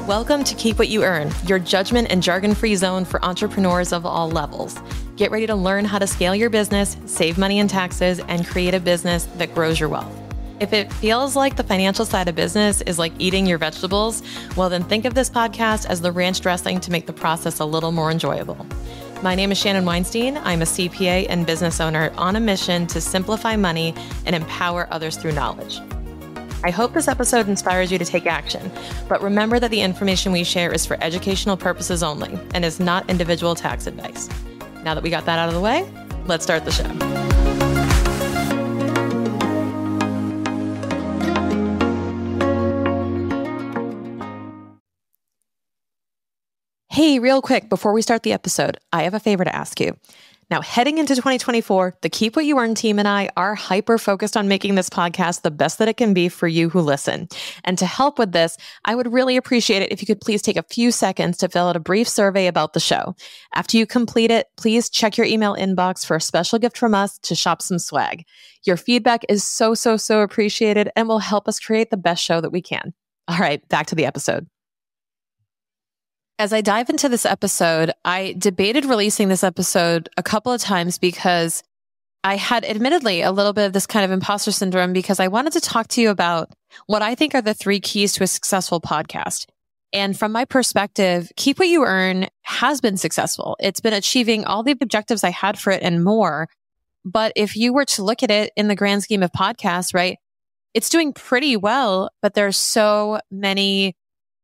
Welcome to Keep What You Earn, your judgment and jargon-free zone for entrepreneurs of all levels. Get ready to learn how to scale your business, save money in taxes, and create a business that grows your wealth. If it feels like the financial side of business is like eating your vegetables, well then think of this podcast as the ranch dressing to make the process a little more enjoyable. My name is Shannon Weinstein. I'm a CPA and business owner on a mission to simplify money and empower others through knowledge. I hope this episode inspires you to take action, but remember that the information we share is for educational purposes only and is not individual tax advice. Now that we got that out of the way, let's start the show. Hey, real quick, before we start the episode, I have a favor to ask you. Now, heading into 2024, the Keep What You Earn team and I are hyper-focused on making this podcast the best that it can be for you who listen. And to help with this, I would really appreciate it if you could please take a few seconds to fill out a brief survey about the show. After you complete it, please check your email inbox for a special gift from us to shop some swag. Your feedback is so appreciated and will help us create the best show that we can. All right, back to the episode. As I dive into this episode, I debated releasing this episode a couple of times because I had admittedly a little bit of this kind of imposter syndrome because I wanted to talk to you about what I think are the 3 keys to a successful podcast. And from my perspective, Keep What You Earn has been successful. It's been achieving all the objectives I had for it and more. But if you were to look at it in the grand scheme of podcasts, right, it's doing pretty well, but there's so many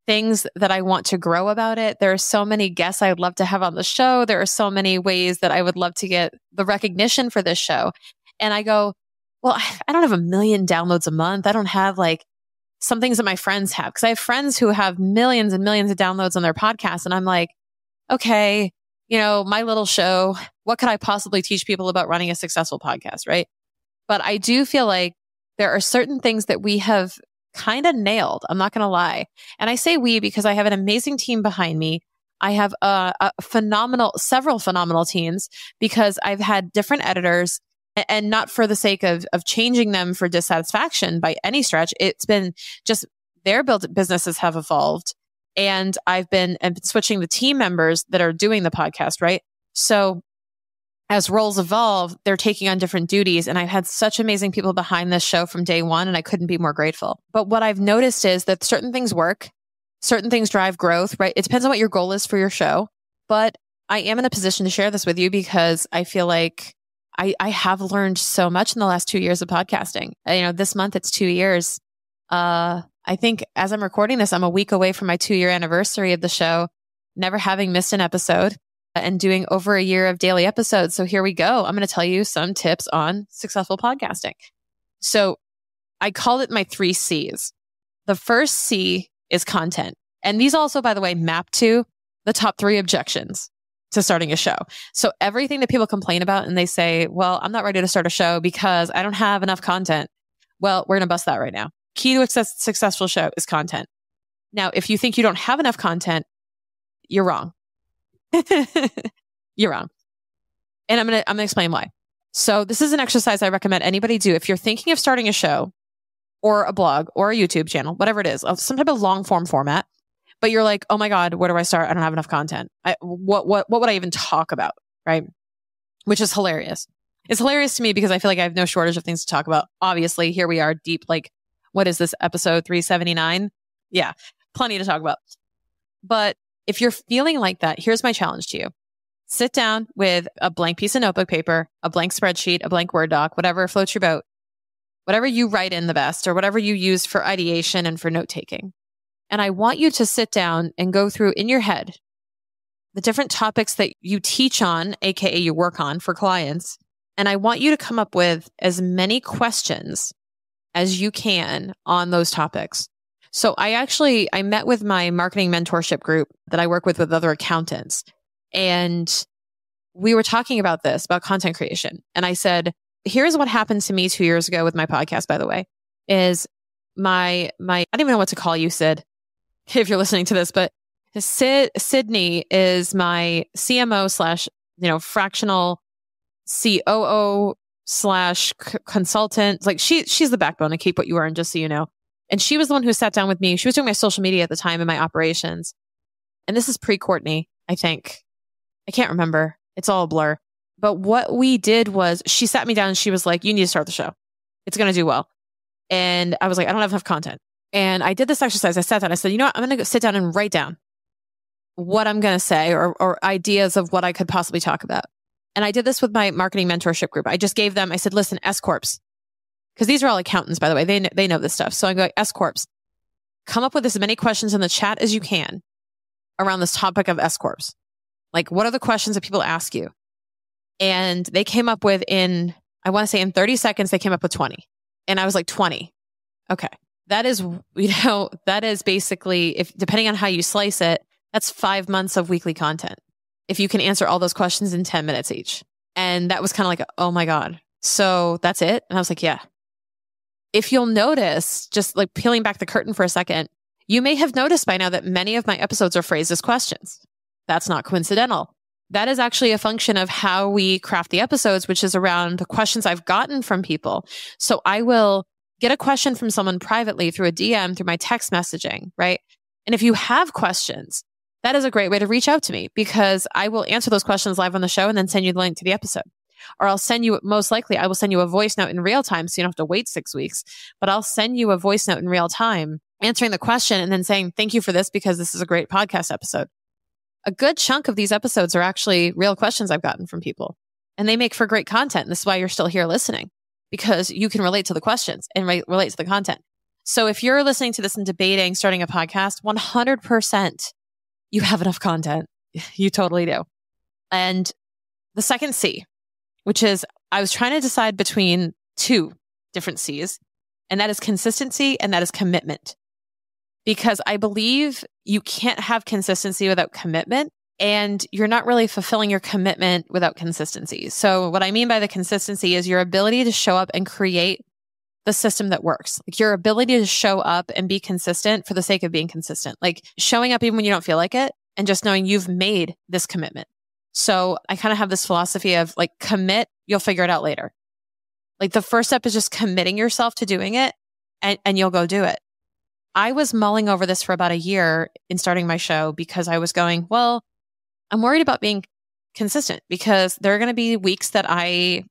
things that I want to grow about it. There are so many guests I'd love to have on the show. There are so many ways that I would love to get the recognition for this show. And I go, well, I don't have 1 million downloads a month. I don't have like some things that my friends have because I have friends who have millions and millions of downloads on their podcasts. And I'm like, okay, you know, my little show, what could I possibly teach people about running a successful podcast, right? But I do feel like there are certain things that we have kind of nailed. I'm not going to lie. And I say we because I have an amazing team behind me. I have several phenomenal teams because I've had different editors and not for the sake of changing them for dissatisfaction by any stretch. It's been just their businesses have evolved and I've been switching the team members that are doing the podcast, right? So as roles evolve, they're taking on different duties. And I've had such amazing people behind this show from day one, and I couldn't be more grateful. But what I've noticed is that certain things work, certain things drive growth, right? It depends on what your goal is for your show. But I am in a position to share this with you because I feel like I have learned so much in the last 2 years of podcasting. You know, this month it's 2 years. I think as I'm recording this, I'm a week away from my 2-year anniversary of the show, never having missed an episode. And doing over a year of daily episodes. So here we go. I'm going to tell you some tips on successful podcasting. So I called it my 3 C's. The first C is content. And these also, by the way, map to the top 3 objections to starting a show. So everything that people complain about and they say, well, I'm not ready to start a show because I don't have enough content. Well, we're going to bust that right now. Key to a successful show is content. Now, if you think you don't have enough content, you're wrong. You're wrong. And I'm going to explain why. So this is an exercise I recommend anybody do. If you're thinking of starting a show or a blog or a YouTube channel, whatever it is, some type of long form format, but you're like, oh my God, where do I start? I don't have enough content. What would I even talk about? Right. Which is hilarious. It's hilarious to me because I feel like I have no shortage of things to talk about. Obviously, here we are deep, like, what is this episode 379? Yeah. Plenty to talk about. But if you're feeling like that, here's my challenge to you. Sit down with a blank piece of notebook paper, a blank spreadsheet, a blank Word doc, whatever floats your boat, whatever you write in the best, or whatever you use for ideation and for note taking. And I want you to sit down and go through in your head the different topics that you teach on, aka you work on for clients. And I want you to come up with as many questions as you can on those topics. So I met with my marketing mentorship group that I work with other accountants. And we were talking about content creation. And I said, here's what happened to me 2 years ago with my podcast, by the way, is my I don't even know what to call you, Sid, if you're listening to this, but Sydney is my CMO / fractional COO / consultant. Like she's the backbone of Keep What You Earn, just so you know. And she was the one who sat down with me. She was doing my social media at the time and my operations. And this is pre-Courtney, I think. I can't remember. It's all a blur. But what we did was she sat me down and she was like, you need to start the show. It's going to do well. And I was like, I don't have enough content. And I did this exercise. I sat down. I said, you know what? I'm going to sit down and write down what I'm going to say or ideas of what I could possibly talk about. And I did this with my marketing mentorship group. I just gave them, I said, listen, S Corps, because these are all accountants, by the way. They know this stuff. So I'm going, S Corps, come up with as many questions in the chat as you can around this topic of S Corps. Like, what are the questions that people ask you? And they came up with in 30 seconds, they came up with 20. And I was like, 20. Okay. That is, that is basically, if depending on how you slice it, that's 5 months of weekly content. If you can answer all those questions in 10 minutes each. And that was kind of like, oh my God. So that's it. And I was like, yeah. If you'll notice, just like peeling back the curtain for a second, you may have noticed by now that many of my episodes are phrased as questions. That's not coincidental. That is actually a function of how we craft the episodes, which is around the questions I've gotten from people. So I will get a question from someone privately through a DM, through my text messaging, right? And if you have questions, that is a great way to reach out to me because I will answer those questions live on the show and then send you the link to the episode. Or I'll send you, most likely, I will send you a voice note in real time so you don't have to wait 6 weeks, but I'll send you a voice note in real time answering the question and then saying, thank you for this because this is a great podcast episode. A good chunk of these episodes are actually real questions I've gotten from people and they make for great content. And this is why you're still here listening because you can relate to the questions and relate to the content. So if you're listening to this and debating starting a podcast, 100% you have enough content. You totally do. And the second C, which is I was trying to decide between two different C's, and that is consistency and that is commitment. Because I believe you can't have consistency without commitment, and you're not really fulfilling your commitment without consistency. So what I mean by the consistency is your ability to show up and create the system that works. Like your ability to show up and be consistent for the sake of being consistent. Like showing up even when you don't feel like it and just knowing you've made this commitment. So I kind of have this philosophy of like commit, you'll figure it out later. Like the first step is just committing yourself to doing it and you'll go do it. I was mulling over this for about a year in starting my show because I was going, well, I'm worried about being consistent because there are going to be weeks that I'm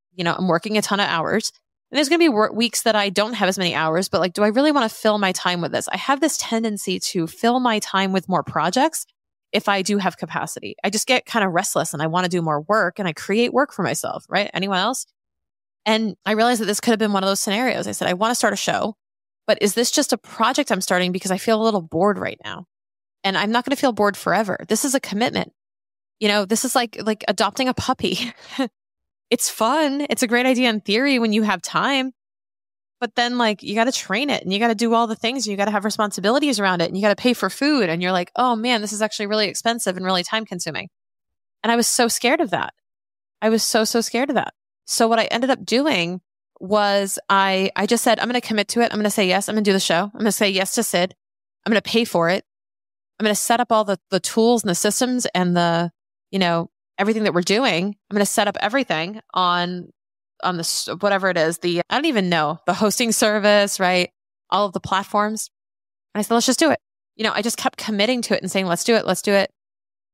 working a ton of hours. And there's going to be weeks that I don't have as many hours, but like, do I really want to fill my time with this? I have this tendency to fill my time with more projects if I do have capacity. I just get kind of restless and I want to do more work and I create work for myself, right? Anyone else? And I realized that this could have been one of those scenarios. I said, I want to start a show, but is this just a project I'm starting because I feel a little bored right now? And I'm not going to feel bored forever. This is a commitment. This is like adopting a puppy. It's fun. It's a great idea in theory when you have time, but then like you got to train it and you got to do all the things and you got to have responsibilities around it and you got to pay for food. And you're like, oh man, this is actually really expensive and really time consuming. And I was so scared of that. I was so scared of that. So what I ended up doing was I just said, I'm going to commit to it. I'm going to say yes. I'm going to do the show. I'm going to say yes to Sid. I'm going to pay for it. I'm going to set up all the tools and the systems and everything that we're doing. I'm going to set up everything on this, whatever it is, I don't even know, the hosting service, right? All of the platforms. And I said, let's just do it. I just kept committing to it and saying, let's do it. Let's do it.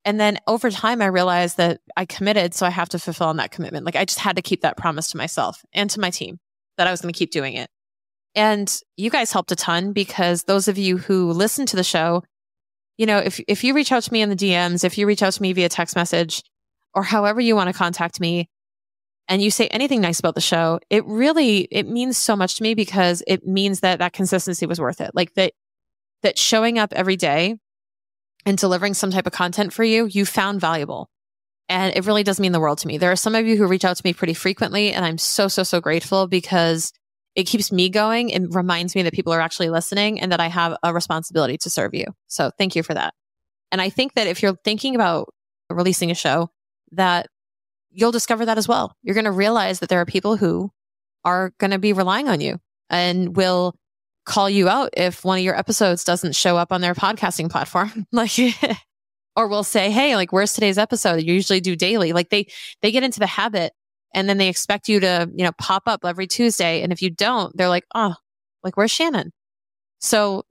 And then over time, I realized that I committed, so I have to fulfill on that commitment. Like I just had to keep that promise to myself and to my team that I was going to keep doing it. And you guys helped a ton because those of you who listen to the show, if you reach out to me in the DMs, if you reach out to me via text message, or however you want to contact me, and you say anything nice about the show, it means so much to me because it means that consistency was worth it. Like that showing up every day and delivering some type of content for you, you found valuable. And it really does mean the world to me. There are some of you who reach out to me pretty frequently, and I'm so grateful because it keeps me going and reminds me that people are actually listening and that I have a responsibility to serve you. So thank you for that. And I think that if you're thinking about releasing a show, that you'll discover that as well. You're going to realize that there are people who are going to be relying on you and will call you out if one of your episodes doesn't show up on their podcasting platform. Or will say, hey, like, where's today's episode? You usually do daily. Like they get into the habit and then they expect you to, pop up every Tuesday. And if you don't, they're like, oh, like, where's Shannon? So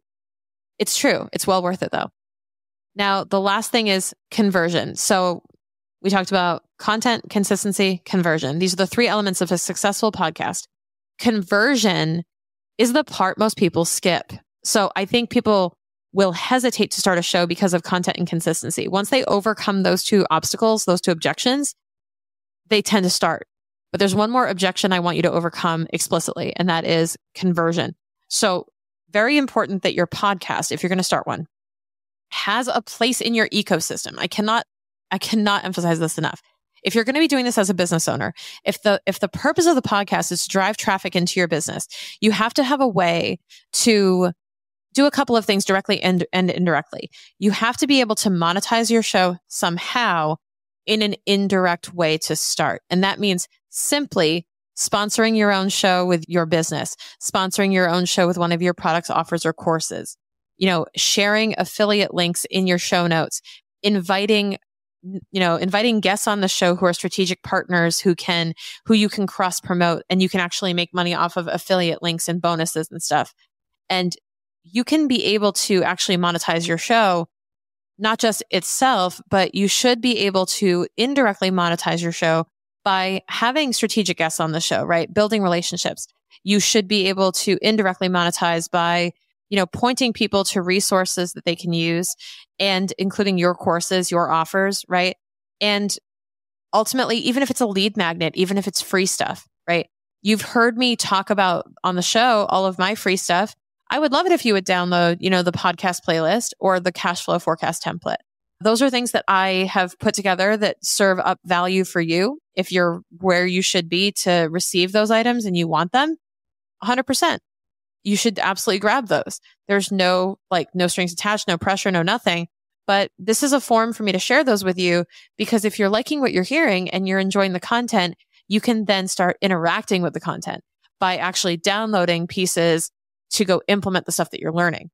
it's true. It's well worth it though. Now, the last thing is conversion. So we talked about content, consistency, conversion. These are the three elements of a successful podcast. Conversion is the part most people skip. So I think people will hesitate to start a show because of content and consistency. Once they overcome those two obstacles, those two objections, they tend to start. But there's one more objection I want you to overcome explicitly, and that is conversion. So very important that your podcast, if you're going to start one, has a place in your ecosystem. I cannot emphasize this enough. If you're going to be doing this as a business owner, if the purpose of the podcast is to drive traffic into your business, you have to have a way to do a couple of things directly and indirectly. You have to be able to monetize your show somehow in an indirect way to start. And that means simply sponsoring your own show with your business, sponsoring your own show with one of your products, offers, or courses, sharing affiliate links in your show notes, inviting guests on the show who are strategic partners who you can cross promote, and you can actually make money off of affiliate links and bonuses and stuff. And you can be able to actually monetize your show, not just itself, but you should be able to indirectly monetize your show by having strategic guests on the show, right? Building relationships. You should be able to indirectly monetize by, pointing people to resources that they can use, and including your courses, your offers, right? And ultimately, even if it's a lead magnet, even if it's free stuff, right? You've heard me talk about on the show all of my free stuff. I would love it if you would download, the podcast playlist or the cash flow forecast template. Those are things that I have put together that serve up value for you if you're where you should be to receive those items and you want them. 100%. You should absolutely grab those. There's no strings attached, no pressure, no nothing. But this is a forum for me to share those with you, because if you're liking what you're hearing and you're enjoying the content, you can then start interacting with the content by actually downloading pieces to go implement the stuff that you're learning.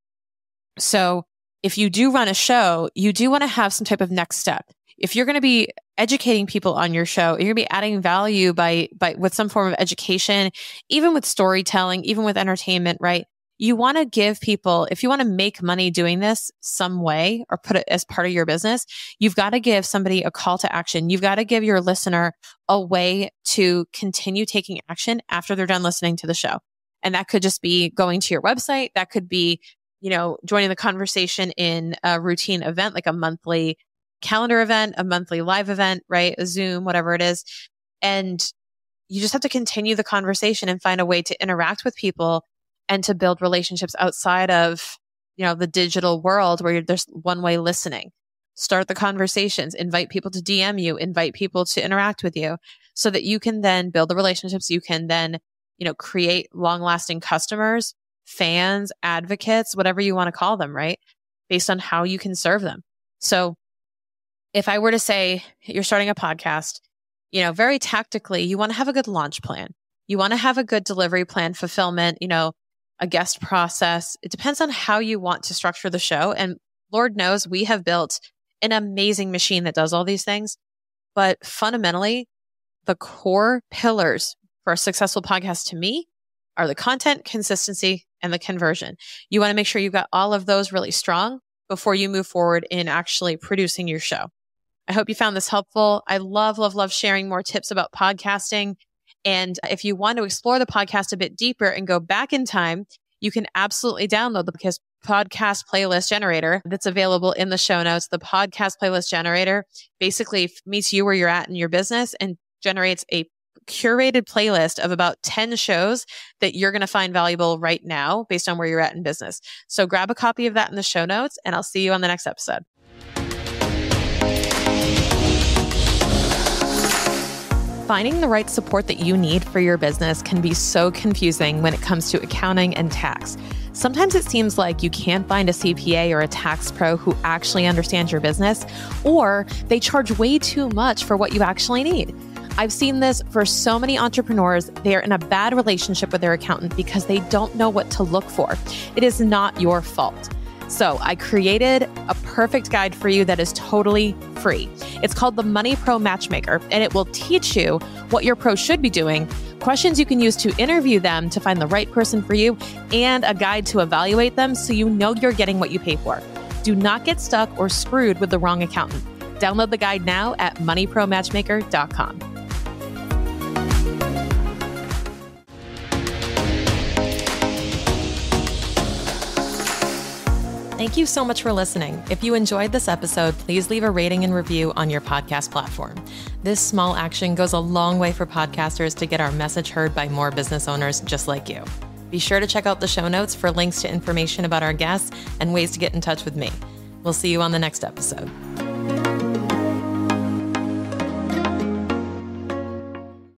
So if you do run a show, you do want to have some type of next step. If you're going to be educating people on your show, you're going to be adding value by with some form of education, even with storytelling, even with entertainment, right? You want to give people, if you want to make money doing this some way or put it as part of your business, you've got to give somebody a call to action. You've got to give your listener a way to continue taking action after they're done listening to the show. And that could just be going to your website. That could be, joining the conversation in a routine event, like a monthly calendar event, a monthly live event, right? A Zoom, whatever it is. And you just have to continue the conversation and find a way to interact with people and to build relationships outside of, the digital world where there's one-way listening. Start the conversations, invite people to DM you, invite people to interact with you so that you can then build the relationships. You can then, create long-lasting customers, fans, advocates, whatever you want to call them, right? Based on how you can serve them. So if I were to say you're starting a podcast, very tactically, you want to have a good launch plan. You want to have a good delivery plan, fulfillment, a guest process. It depends on how you want to structure the show. And Lord knows we have built an amazing machine that does all these things. But fundamentally, the core pillars for a successful podcast to me are the content, consistency, and the conversion. You want to make sure you've got all of those really strong before you move forward in actually producing your show. I hope you found this helpful. I love, love, love sharing more tips about podcasting. And if you want to explore the podcast a bit deeper and go back in time, you can absolutely download the podcast playlist generator that's available in the show notes. The podcast playlist generator basically meets you where you're at in your business and generates a curated playlist of about 10 shows that you're going to find valuable right now based on where you're at in business. So grab a copy of that in the show notes, and I'll see you on the next episode. Finding the right support that you need for your business can be so confusing when it comes to accounting and tax. Sometimes it seems like you can't find a CPA or a tax pro who actually understands your business, or they charge way too much for what you actually need. I've seen this for so many entrepreneurs. They're in a bad relationship with their accountant because they don't know what to look for. It is not your fault. So I created a perfect guide for you that is totally free. It's called the Money Pro Matchmaker, and it will teach you what your pro should be doing, questions you can use to interview them to find the right person for you, and a guide to evaluate them so you know you're getting what you pay for. Do not get stuck or screwed with the wrong accountant. Download the guide now at moneypromatchmaker.com. Thank you so much for listening. If you enjoyed this episode, please leave a rating and review on your podcast platform. This small action goes a long way for podcasters to get our message heard by more business owners just like you. Be sure to check out the show notes for links to information about our guests and ways to get in touch with me. We'll see you on the next episode.